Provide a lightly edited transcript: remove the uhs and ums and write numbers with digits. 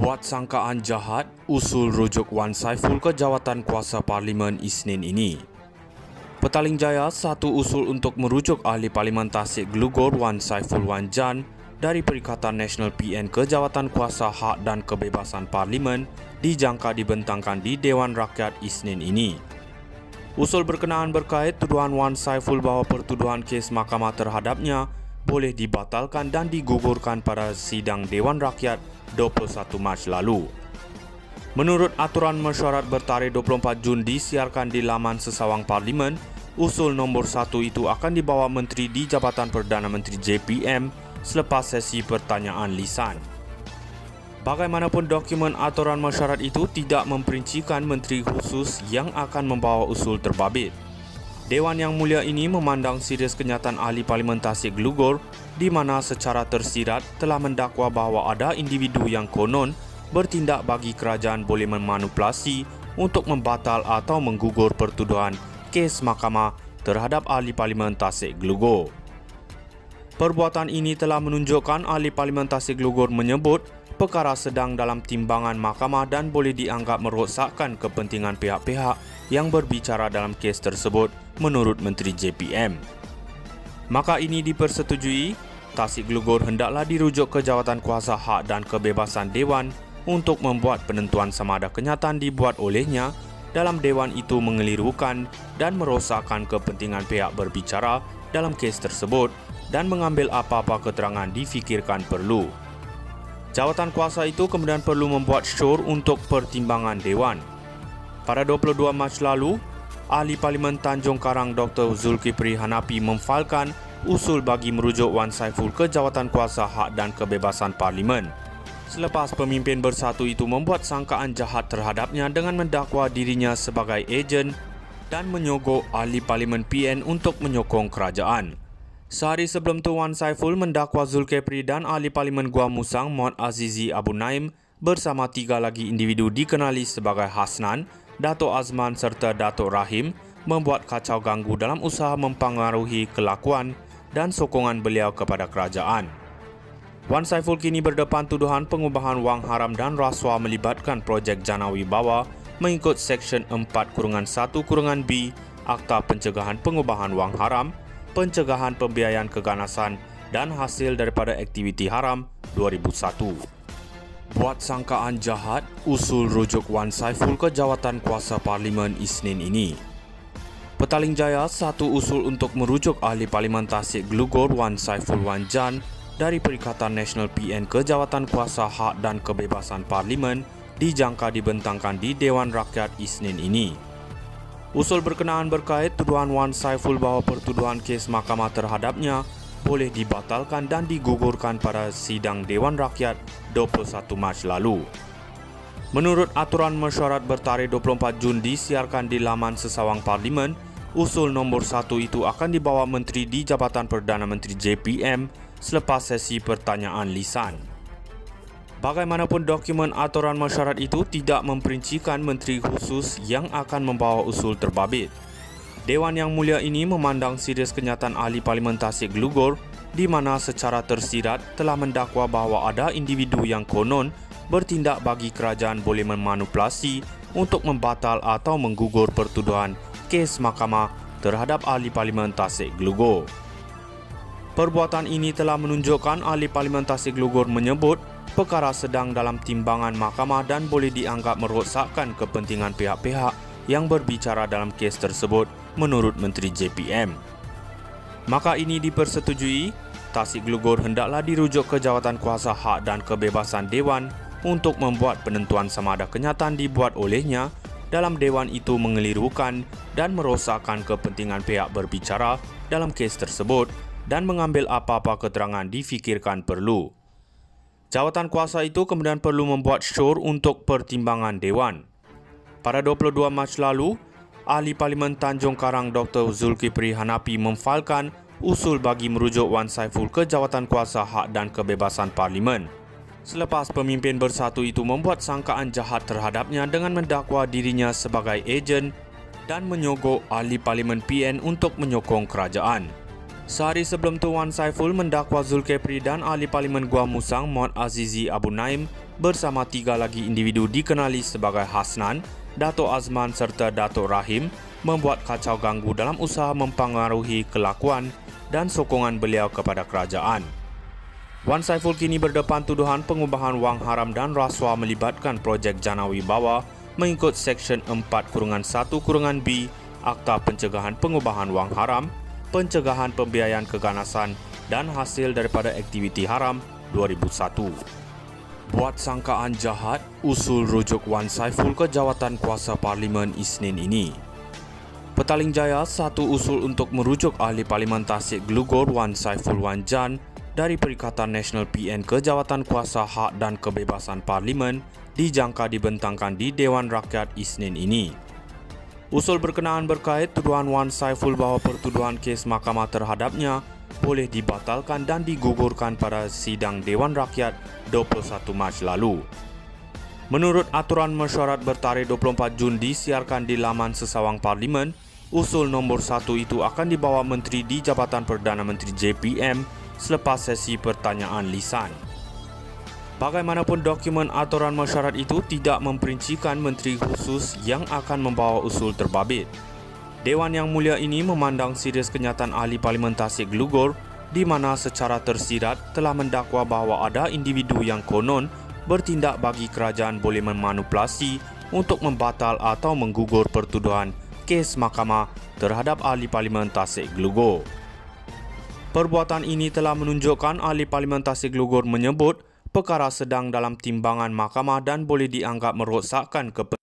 Buat sangkaan jahat, usul rujuk Wan Saiful ke jawatan kuasa Parlimen Isnin ini. Petaling Jaya satu usul untuk merujuk ahli Parlimen Tasik Glugor Wan Saiful Wan Jan dari Perikatan Nasional PN ke jawatan kuasa Hak dan Kebebasan Parlimen dijangka dibentangkan di Dewan Rakyat Isnin ini. Usul berkenaan berkait tuduhan Wan Saiful bahawa pertuduhan kes mahkamah terhadapnya boleh dibatalkan dan digugurkan pada sidang Dewan Rakyat 21 Mac lalu. Menurut aturan mesyuarat bertarikh 24 Jun disiarkan di laman sesawang Parlimen, usul nombor 1 itu akan dibawa Menteri di Jabatan Perdana Menteri JPM selepas sesi pertanyaan lisan. Bagaimanapun, dokumen aturan mesyuarat itu tidak memperincikan menteri khusus yang akan membawa usul terbabit. Dewan Yang Mulia ini memandang serius kenyataan ahli Parlimen Tasik Glugor di mana secara tersirat telah mendakwa bahawa ada individu yang konon bertindak bagi kerajaan boleh memanipulasi untuk membatal atau menggugur pertuduhan kes mahkamah terhadap ahli Parlimen Tasik Glugor. Perbuatan ini telah menunjukkan ahli Parlimen Tasik Glugor menyebut perkara sedang dalam timbangan mahkamah dan boleh dianggap merosakkan kepentingan pihak-pihak yang berbicara dalam kes tersebut menurut Menteri JPM. Maka ini dipersetujui, Tasik Glugor hendaklah dirujuk ke jawatan kuasa Hak dan Kebebasan Dewan untuk membuat penentuan sama ada kenyataan dibuat olehnya dalam Dewan itu mengelirukan dan merosakkan kepentingan pihak berbicara dalam kes tersebut dan mengambil apa-apa keterangan difikirkan perlu. Jawatan kuasa itu kemudian perlu membuat syur untuk pertimbangan Dewan. Pada 22 Mac lalu, ahli Parlimen Tanjung Karang Dr. Zulkifli Hanafi memfailkan usul bagi merujuk Wan Saiful ke jawatan kuasa Hak dan Kebebasan Parlimen. Selepas pemimpin bersatu itu membuat sangkaan jahat terhadapnya dengan mendakwa dirinya sebagai ejen dan menyogok ahli Parlimen PN untuk menyokong kerajaan. Sehari sebelum itu, Wan Saiful mendakwa Zulkifli dan ahli Parlimen Gua Musang Muhammad Azizi Abu Naim bersama 3 lagi individu dikenali sebagai Hasnan, Dato' Azman serta Dato' Rahim membuat kacau ganggu dalam usaha mempengaruhi kelakuan dan sokongan beliau kepada kerajaan. Wan Saiful kini berdepan tuduhan pengubahan wang haram dan rasuah melibatkan projek Jana Wibawa mengikut Seksyen 4-1-B Akta Pencegahan Pengubahan Wang Haram, Pencegahan Pembiayaan Keganasan dan Hasil daripada Aktiviti Haram 2001. Buat sangkaan jahat, usul rujuk Wan Saiful ke jawatan kuasa Parlimen Isnin ini. Petaling Jaya satu usul untuk merujuk ahli Parlimen Tasik Glugor Wan Saiful Wan Jan dari Perikatan Nasional PN ke jawatan kuasa Hak dan Kebebasan Parlimen dijangka dibentangkan di Dewan Rakyat Isnin ini. Usul berkenaan berkait tuduhan Wan Saiful bahawa pertuduhan kes mahkamah terhadapnya boleh dibatalkan dan digugurkan pada sidang Dewan Rakyat 21 Mac lalu. Menurut aturan mesyuarat bertarikh 24 Jun disiarkan di laman sesawang Parlimen, usul nombor 1 itu akan dibawa Menteri di Jabatan Perdana Menteri JPM selepas sesi pertanyaan lisan. Bagaimanapun, dokumen aturan mesyuarat itu tidak memperincikan menteri khusus yang akan membawa usul terbabit. Dewan Yang Mulia ini memandang serius kenyataan ahli Parlimen Tasik Glugor di mana secara tersirat telah mendakwa bahawa ada individu yang konon bertindak bagi kerajaan boleh memanipulasi untuk membatal atau menggugur pertuduhan kes mahkamah terhadap ahli Parlimen Tasik Glugor. Perbuatan ini telah menunjukkan ahli Parlimen Tasik Glugor menyebut perkara sedang dalam timbangan mahkamah dan boleh dianggap merosakkan kepentingan pihak-pihak yang berbicara dalam kes tersebut menurut Menteri JPM. Maka ini dipersetujui, Tasik Glugor hendaklah dirujuk ke jawatan kuasa Hak dan Kebebasan Dewan untuk membuat penentuan sama ada kenyataan dibuat olehnya dalam Dewan itu mengelirukan dan merosakkan kepentingan pihak berbicara dalam kes tersebut dan mengambil apa-apa keterangan difikirkan perlu. Jawatan kuasa itu kemudian perlu membuat syur untuk pertimbangan Dewan. Pada 22 Mac lalu, ahli Parlimen Tanjung Karang Dr. Zulkifli Hanafi memfailkan usul bagi merujuk Wan Saiful ke jawatan kuasa Hak dan Kebebasan Parlimen. Selepas pemimpin bersatu itu membuat sangkaan jahat terhadapnya dengan mendakwa dirinya sebagai ejen dan menyogok ahli Parlimen PN untuk menyokong kerajaan. Sehari sebelum itu, Wan Saiful mendakwa Zulkifli dan ahli Parlimen Gua Musang Mohd Azizi Abu Naim bersama 3 lagi individu dikenali sebagai Hasnan, Dato' Azman serta Dato' Rahim membuat kacau ganggu dalam usaha mempengaruhi kelakuan dan sokongan beliau kepada kerajaan. Wan Saiful kini berdepan tuduhan pengubahan wang haram dan rasuah melibatkan projek Jana Wibawa mengikut Seksyen 4-1-B Akta Pencegahan Pengubahan Wang Haram, Pencegahan Pembiayaan Keganasan dan Hasil daripada Aktiviti Haram 2001. Buat sangkaan jahat, usul rujuk Wan Saiful ke jawatan kuasa Parlimen Isnin ini. Petaling Jaya satu usul untuk merujuk ahli Parlimen Tasik Glugor Wan Saiful Wan Jan dari Perikatan Nasional PN ke jawatan kuasa Hak dan Kebebasan Parlimen dijangka dibentangkan di Dewan Rakyat Isnin ini. Usul berkenaan berkait tuduhan Wan Saiful bahawa pertuduhan kes mahkamah terhadapnya boleh dibatalkan dan digugurkan pada sidang Dewan Rakyat 21 Mac lalu. Menurut aturan mesyuarat bertarikh 24 Jun disiarkan di laman sesawang Parlimen, usul nombor 1 itu akan dibawa Menteri di Jabatan Perdana Menteri JPM selepas sesi pertanyaan lisan. Bagaimanapun, dokumen aturan mesyuarat itu tidak memperincikan menteri khusus yang akan membawa usul terbabit. Dewan Yang Mulia ini memandang serius kenyataan ahli Parlimen Tasik Glugor di mana secara tersirat telah mendakwa bahawa ada individu yang konon bertindak bagi kerajaan boleh memanipulasi untuk membatal atau menggugur pertuduhan kes mahkamah terhadap ahli Parlimen Tasik Glugor. Perbuatan ini telah menunjukkan ahli Parlimen Tasik Glugor menyebut perkara sedang dalam timbangan mahkamah dan boleh dianggap merosakkan kepentingan